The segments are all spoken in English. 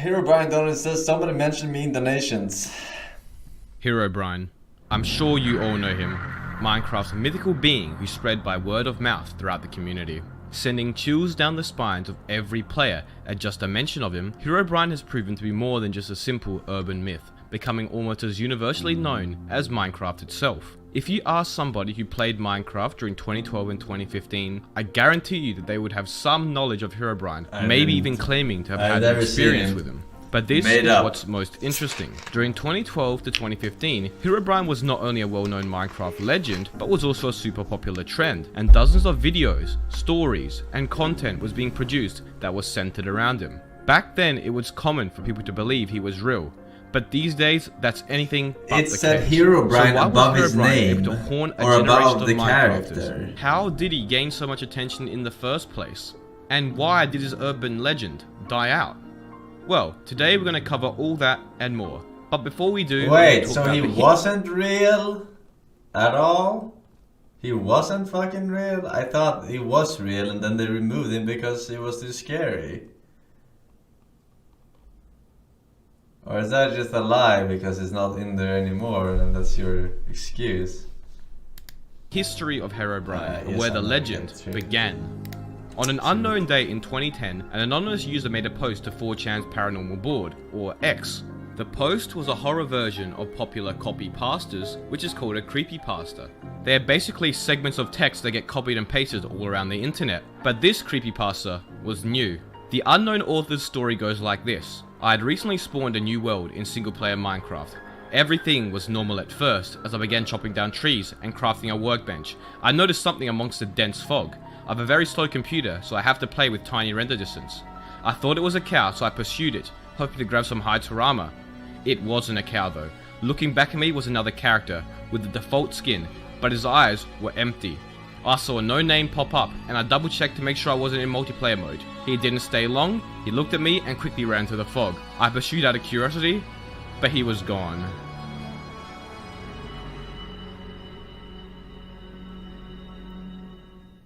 Herobrine Donald says somebody mentioned me in donations. Herobrine. I'm sure you all know him. Minecraft's mythical being who spread by word of mouth throughout the community, sending chills down the spines of every player at just a mention of him. Herobrine has proven to be more than just a simple urban myth, becoming almost as universally known as Minecraft itself. If you ask somebody who played Minecraft during 2012 and 2015, I guarantee you that they would have some knowledge of Herobrine, maybe even claiming to have had an experience with him. But this is what's most interesting. During 2012 to 2015, Herobrine was not only a well-known Minecraft legend, but was also a super popular trend, and dozens of videos, stories, and content was being produced that was centered around him. Back then, it was common for people to believe he was real, but these days, that's anything but it the said case. Herobrine So why above was his Herobrine name, able to haunt a or generation above of the Minecrafters? character. How did he gain so much attention in the first place? And why did his urban legend die out? Well, today we're going to cover all that and more. But before we do... Wait, so he wasn't real at all? He wasn't fucking real? I thought he was real and then they removed him because he was too scary. Or is that just a lie because he's not in there anymore and that's your excuse? History of Herobrine, where the legend began. On an unknown date in 2010, an anonymous user made a post to 4chan's paranormal board, or X. The post was a horror version of popular copy pastas, which is called a creepypasta. They are basically segments of text that get copied and pasted all around the internet. But this creepypasta was new. The unknown author's story goes like this. I had recently spawned a new world in single-player Minecraft. Everything was normal at first. As I began chopping down trees and crafting a workbench, I noticed something amongst the dense fog. I have a very slow computer, so I have to play with tiny render distance. I thought it was a cow, so I pursued it, hoping to grab some hides for armor. It wasn't a cow though. Looking back at me was another character, with the default skin, but his eyes were empty. I saw a no name pop up, and I double checked to make sure I wasn't in multiplayer mode. He didn't stay long, he looked at me and quickly ran to the fog. I pursued out of curiosity, but he was gone.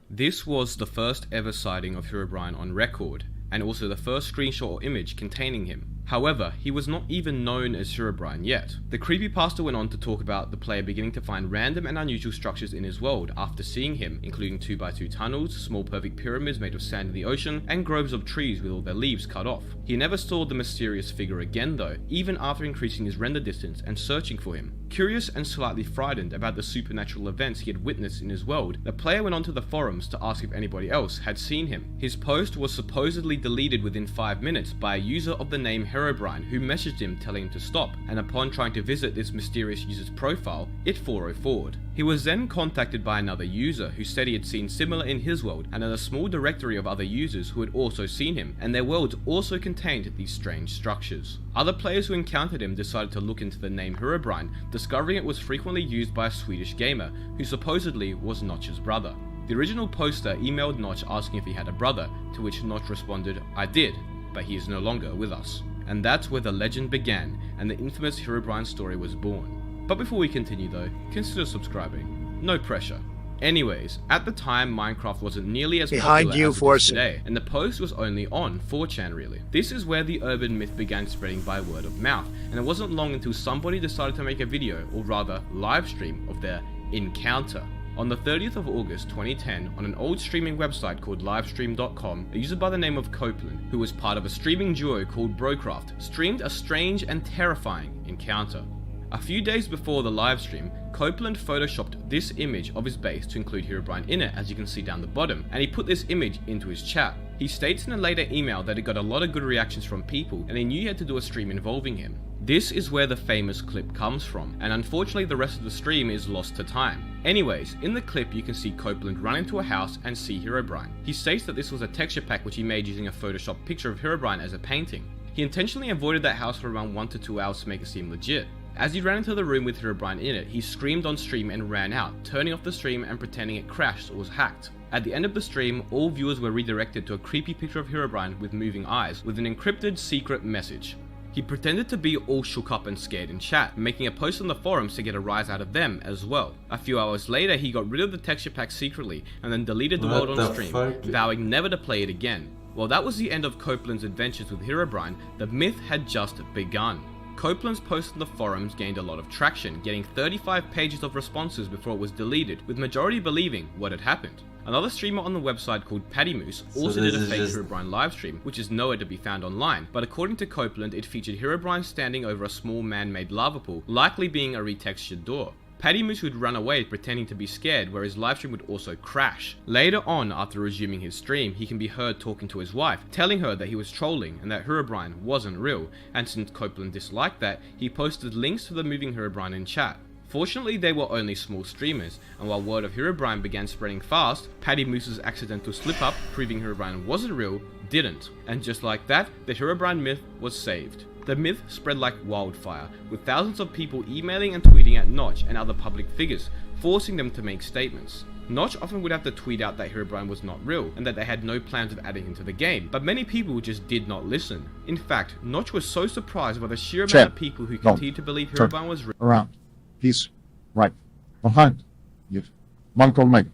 This was the first ever sighting of Herobrine on record, and also the first screenshot or image containing him. However, he was not even known as Herobrine yet. The creepypasta went on to talk about the player beginning to find random and unusual structures in his world after seeing him, including 2x2 tunnels, small perfect pyramids made of sand in the ocean, and groves of trees with all their leaves cut off. He never saw the mysterious figure again though, even after increasing his render distance and searching for him. Curious and slightly frightened about the supernatural events he had witnessed in his world, the player went onto the forums to ask if anybody else had seen him. His post was supposedly deleted within 5 minutes by a user of the name Herobrine, who messaged him telling him to stop, and upon trying to visit this mysterious user's profile, it 404'd. He was then contacted by another user who said he had seen similar in his world and had a small directory of other users who had also seen him, and their worlds also contained these strange structures. Other players who encountered him decided to look into the name Herobrine, discovering it was frequently used by a Swedish gamer who supposedly was Notch's brother. The original poster emailed Notch asking if he had a brother, to which Notch responded, "I did, but he is no longer with us." And that's where the legend began, and the infamous Herobrine story was born. But before we continue though, consider subscribing. No pressure. Anyways, at the time Minecraft wasn't nearly as popular as it is today, and the post was only on 4chan really. This is where the urban myth began spreading by word of mouth, and it wasn't long until somebody decided to make a video, or rather live stream, of their encounter. On the 30th of August 2010, on an old streaming website called livestream.com, a user by the name of Copeland, who was part of a streaming duo called Brocraft, streamed a strange and terrifying encounter. A few days before the livestream, Copeland photoshopped this image of his base to include Herobrine in it, as you can see down the bottom, and he put this image into his chat. He states in a later email that he got a lot of good reactions from people, and he knew he had to do a stream involving him. This is where the famous clip comes from, and unfortunately the rest of the stream is lost to time. Anyways, in the clip you can see Copeland run into a house and see Herobrine. He states that this was a texture pack which he made using a Photoshop picture of Herobrine as a painting. He intentionally avoided that house for around 1 to 2 hours to make it seem legit. As he ran into the room with Herobrine in it, he screamed on stream and ran out, turning off the stream and pretending it crashed or was hacked. At the end of the stream, all viewers were redirected to a creepy picture of Herobrine with moving eyes, with an encrypted secret message. He pretended to be all shook up and scared in chat, making a post on the forums to get a rise out of them as well. A few hours later, he got rid of the texture pack secretly and then deleted the world on stream, vowing never to play it again. While that was the end of Copeland's adventures with Herobrine, the myth had just begun. Copeland's post on the forums gained a lot of traction, getting 35 pages of responses before it was deleted, with majority believing what had happened. Another streamer on the website called Paddy Moose also did a fake Herobrine livestream, which is nowhere to be found online, but according to Copeland, it featured Herobrine standing over a small man-made lava pool, likely being a retextured door. Paddy Moose would run away pretending to be scared, where his livestream would also crash. Later on, after resuming his stream, he can be heard talking to his wife, telling her that he was trolling and that Herobrine wasn't real, and since Copeland disliked that, he posted links to the moving Herobrine in chat. Fortunately, they were only small streamers, and while word of Herobrine began spreading fast, Paddy Moose's accidental slip-up, proving Herobrine wasn't real, didn't. And just like that, the Herobrine myth was saved. The myth spread like wildfire, with thousands of people emailing and tweeting at Notch and other public figures, forcing them to make statements. Notch often would have to tweet out that Herobrine was not real, and that they had no plans of adding him to the game, but many people just did not listen. In fact, Notch was so surprised by the sheer amount of people who continued to believe Herobrine was real. Around. He's right behind you. One call Meg.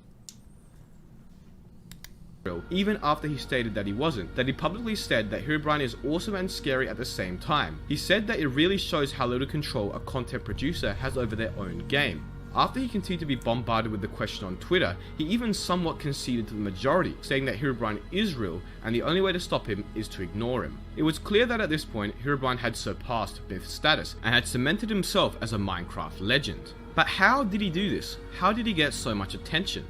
Even after he stated that he wasn't, that he publicly said that Herobrine is awesome and scary at the same time. He said that it really shows how little control a content producer has over their own game. After he continued to be bombarded with the question on Twitter, he even somewhat conceded to the majority, saying that Herobrine is real and the only way to stop him is to ignore him. It was clear that at this point, Herobrine had surpassed myth status and had cemented himself as a Minecraft legend. But how did he do this? How did he get so much attention?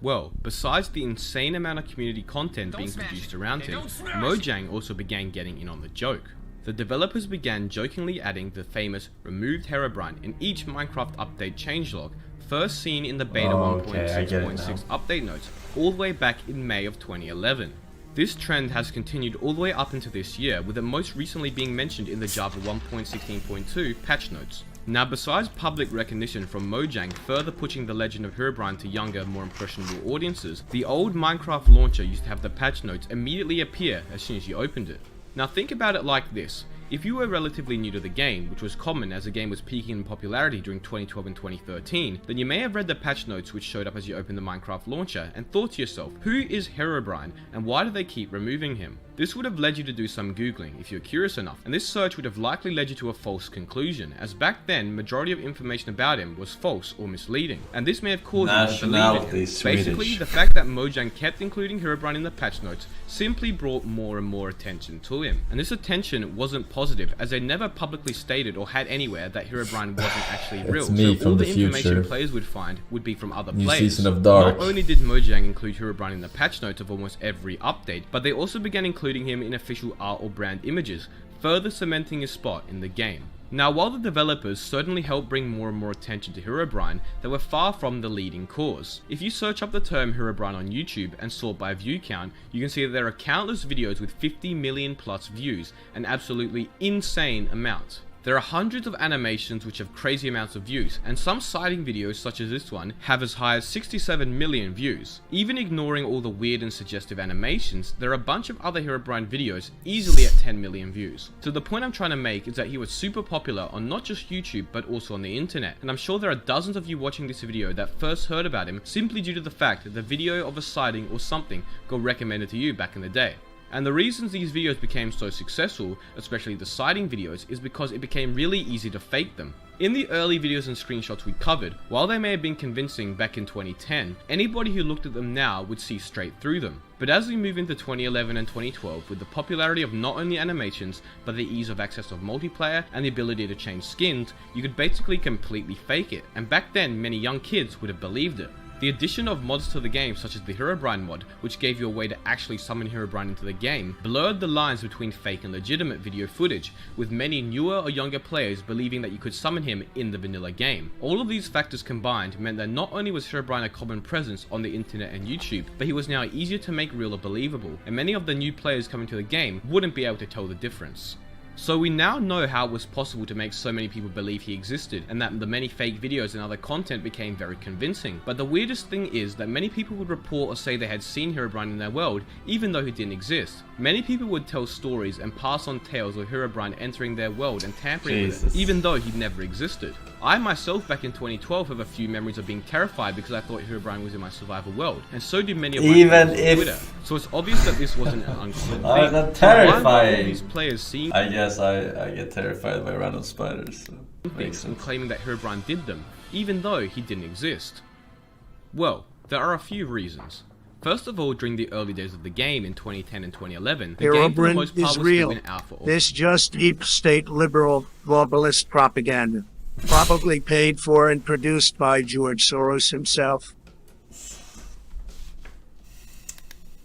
Well, besides the insane amount of community content being produced around him, Mojang also began getting in on the joke. The developers began jokingly adding the famous removed Herobrine in each Minecraft update changelog, first seen in the beta 1.6.6 update notes, all the way back in May of 2011. This trend has continued all the way up into this year, with it most recently being mentioned in the Java 1.16.2 patch notes. Now, besides public recognition from Mojang further pushing the legend of Herobrine to younger, more impressionable audiences, the old Minecraft launcher used to have the patch notes immediately appear as soon as you opened it. Now think about it like this. If you were relatively new to the game, which was common as the game was peaking in popularity during 2012 and 2013, then you may have read the patch notes which showed up as you opened the Minecraft launcher and thought to yourself, who is Herobrine and why do they keep removing him? This would have led you to do some googling if you're curious enough, and this search would have likely led you to a false conclusion, as back then majority of information about him was false or misleading, and this may have caused you to believe in him. Basically, the fact that Mojang kept including Herobrine in the patch notes simply brought more and more attention to him, and this attention wasn't positive, as they never publicly stated or had anywhere that Herobrine wasn't actually real, so all the information players would find would be from other players. Not only did Mojang include Herobrine in the patch notes of almost every update, but they also began including him in official art or brand images, further cementing his spot in the game. Now, while the developers certainly helped bring more and more attention to Herobrine, they were far from the leading cause. If you search up the term Herobrine on YouTube and sort by view count, you can see that there are countless videos with 50 million plus views, an absolutely insane amount. There are hundreds of animations which have crazy amounts of views, and some sighting videos such as this one have as high as 67 million views. Even ignoring all the weird and suggestive animations, there are a bunch of other Herobrine videos easily at 10 million views. So the point I'm trying to make is that he was super popular on not just YouTube but also on the internet, and I'm sure there are dozens of you watching this video that first heard about him simply due to the fact that the video of a sighting or something got recommended to you back in the day. And the reasons these videos became so successful, especially the sighting videos, is because it became really easy to fake them. In the early videos and screenshots we covered, while they may have been convincing back in 2010, anybody who looked at them now would see straight through them. But as we move into 2011 and 2012, with the popularity of not only animations, but the ease of access of multiplayer and the ability to change skins, you could basically completely fake it, and back then many young kids would have believed it. The addition of mods to the game, such as the Herobrine mod, which gave you a way to actually summon Herobrine into the game, blurred the lines between fake and legitimate video footage, with many newer or younger players believing that you could summon him in the vanilla game. All of these factors combined meant that not only was Herobrine a common presence on the internet and YouTube, but he was now easier to make real or believable, and many of the new players coming to the game wouldn't be able to tell the difference. So we now know how it was possible to make so many people believe he existed, and that the many fake videos and other content became very convincing. But the weirdest thing is that many people would report or say they had seen Herobrine in their world, even though he didn't exist. Many people would tell stories and pass on tales of Herobrine entering their world and tampering with it, even though he never existed. I myself back in 2012 have a few memories of being terrified because I thought Herobrine was in my survival world, and so do many of my Even friends on if Twitter. So it's obvious that this wasn't an uncommon thing. that's So why were terrifying. all these players seeing I guess I get terrified by random spiders. So makes things and sense. claiming that Herobrine did them, even though he didn't exist? Well, there are a few reasons. First of all, during the early days of the game in 2010 and 2011, the game for the most Herobrine part is was real. given out for all. This just deep state liberal globalist propaganda. Probably paid for and produced by George Soros himself.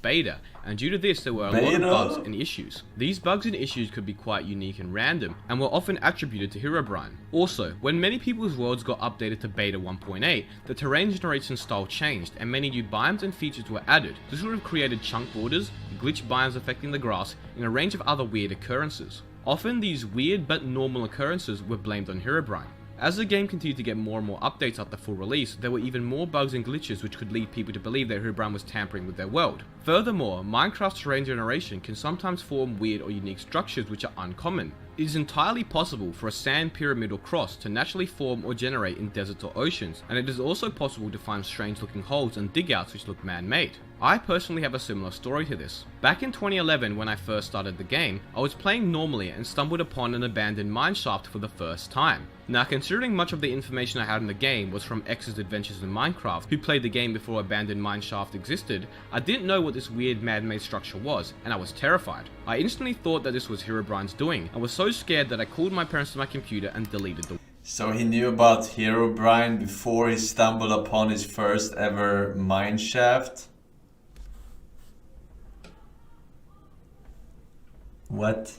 Beta, and due to this there were a lot of Beta? bugs and issues. These bugs and issues could be quite unique and random, and were often attributed to Herobrine. Also, when many people's worlds got updated to Beta 1.8, the terrain generation style changed and many new biomes and features were added. This would have created chunk borders, glitch biomes affecting the grass, and a range of other weird occurrences. Often these weird but normal occurrences were blamed on Herobrine. As the game continued to get more and more updates after full release, there were even more bugs and glitches which could lead people to believe that Herobrine was tampering with their world. Furthermore, Minecraft's terrain generation can sometimes form weird or unique structures which are uncommon. It is entirely possible for a sand pyramid or cross to naturally form or generate in deserts or oceans, and it is also possible to find strange looking holes and digouts which look man-made. I personally have a similar story to this. Back in 2011 when I first started the game, I was playing normally and stumbled upon an abandoned mineshaft for the first time. Now considering much of the information I had in the game was from X's Adventures in Minecraft, who played the game before abandoned mineshaft existed, I didn't know what this weird man-made structure was, and I was terrified. I instantly thought that this was Herobrine's doing, and was so scared that I called my parents to my computer and deleted the So he knew about Herobrine before he stumbled upon his first ever mineshaft. What?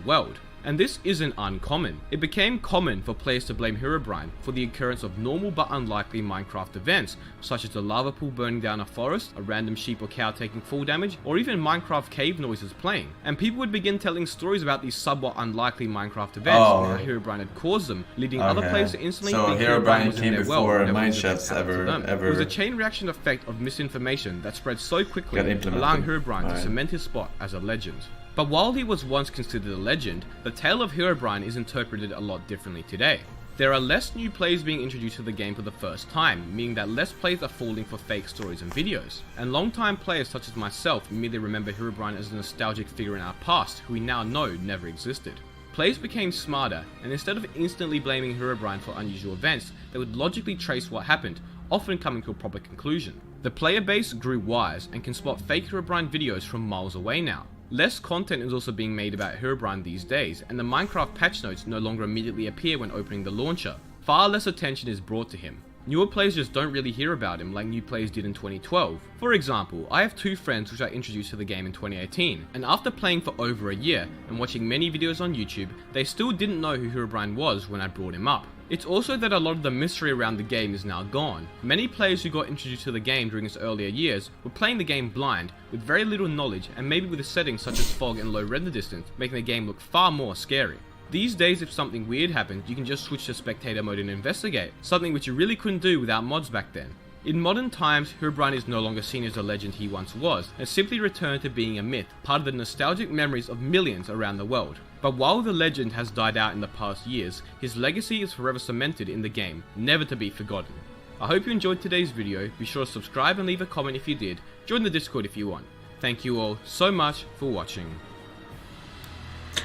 world. And this isn't uncommon. It became common for players to blame Herobrine for the occurrence of normal but unlikely Minecraft events, such as the lava pool burning down a forest, a random sheep or cow taking fall damage, or even Minecraft cave noises playing. And people would begin telling stories about these somewhat unlikely Minecraft events and how Herobrine had caused them, leading other players to instantly think Herobrine was in their world and mineshafts ever It was a chain reaction effect of misinformation that spread so quickly, allowing Herobrine to cement his spot as a legend. But while he was once considered a legend, the tale of Herobrine is interpreted a lot differently today. There are less new players being introduced to the game for the first time, meaning that less players are falling for fake stories and videos. And long-time players such as myself immediately remember Herobrine as a nostalgic figure in our past, who we now know never existed. Players became smarter, and instead of instantly blaming Herobrine for unusual events, they would logically trace what happened, often coming to a proper conclusion. The player base grew wise and can spot fake Herobrine videos from miles away now. Less content is also being made about Herobrine these days, and the Minecraft patch notes no longer immediately appear when opening the launcher. Far less attention is brought to him. Newer players just don't really hear about him like new players did in 2012. For example, I have two friends which I introduced to the game in 2018, and after playing for over a year and watching many videos on YouTube, they still didn't know who Herobrine was when I brought him up. It's also that a lot of the mystery around the game is now gone. Many players who got introduced to the game during its earlier years were playing the game blind, with very little knowledge and maybe with settings such as fog and low render distance, making the game look far more scary. These days, if something weird happens, you can just switch to spectator mode and investigate, something which you really couldn't do without mods back then. In modern times, Herobrine is no longer seen as the legend he once was, and simply returned to being a myth, part of the nostalgic memories of millions around the world. But while the legend has died out in the past years, his legacy is forever cemented in the game, never to be forgotten. I hope you enjoyed today's video. Be sure to subscribe and leave a comment if you did. Join the Discord if you want. Thank you all so much for watching.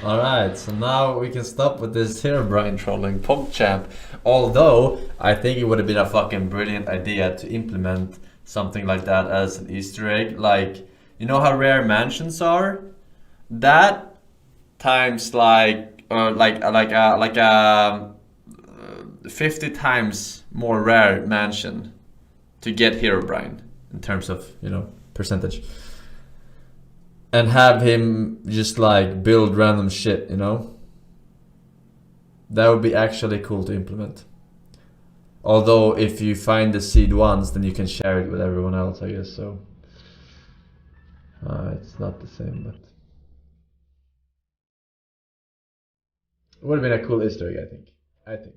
Alright, so now we can stop with this Herobrine trolling PogChamp. Although, I think it would have been a fucking brilliant idea to implement something like that as an Easter egg. Like, you know how rare mansions are? That times like 50 times more rare mansion to get Herobrine in terms of, you know, percentage. And have him just like build random shit, you know? That would be actually cool to implement. Although if you find the seed once, then you can share it with everyone else, I guess, so. It's not the same, but it would have been a cool Easter egg, I think.